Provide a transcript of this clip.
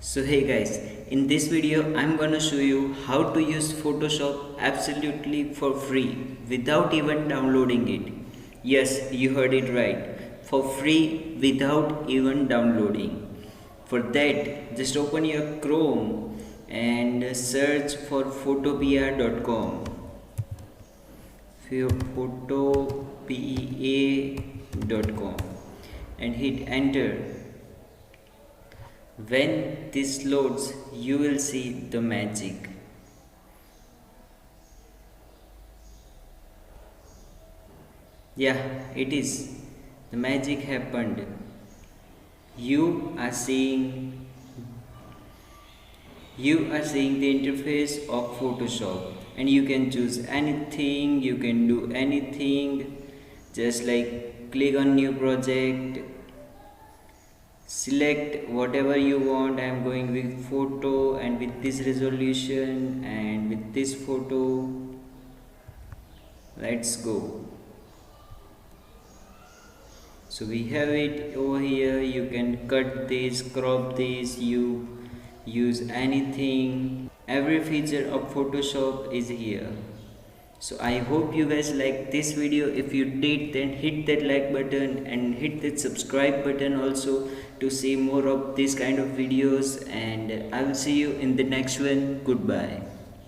So hey guys, in this video I'm gonna show you how to use Photoshop absolutely for free without even downloading it. Yes, you heard it right. For free without even downloading. For that, just open your Chrome and search for photopea.com. photopea.com and hit enter. When this loads, you will see the magic. Yeah, it is. The magic happened. You are seeing the interface of Photoshop, and you can choose anything, you can do anything. Just like click on new project, select whatever you want. I am going with photo and with this resolution and with this photo. Let's go. So we have it over here. You can cut this, crop this, you use anything. Every feature of Photoshop is here. So I hope you guys like this video. If you did, then hit that like button and hit that subscribe button also to see more of this kind of videos, and I will see you in the next one. Goodbye.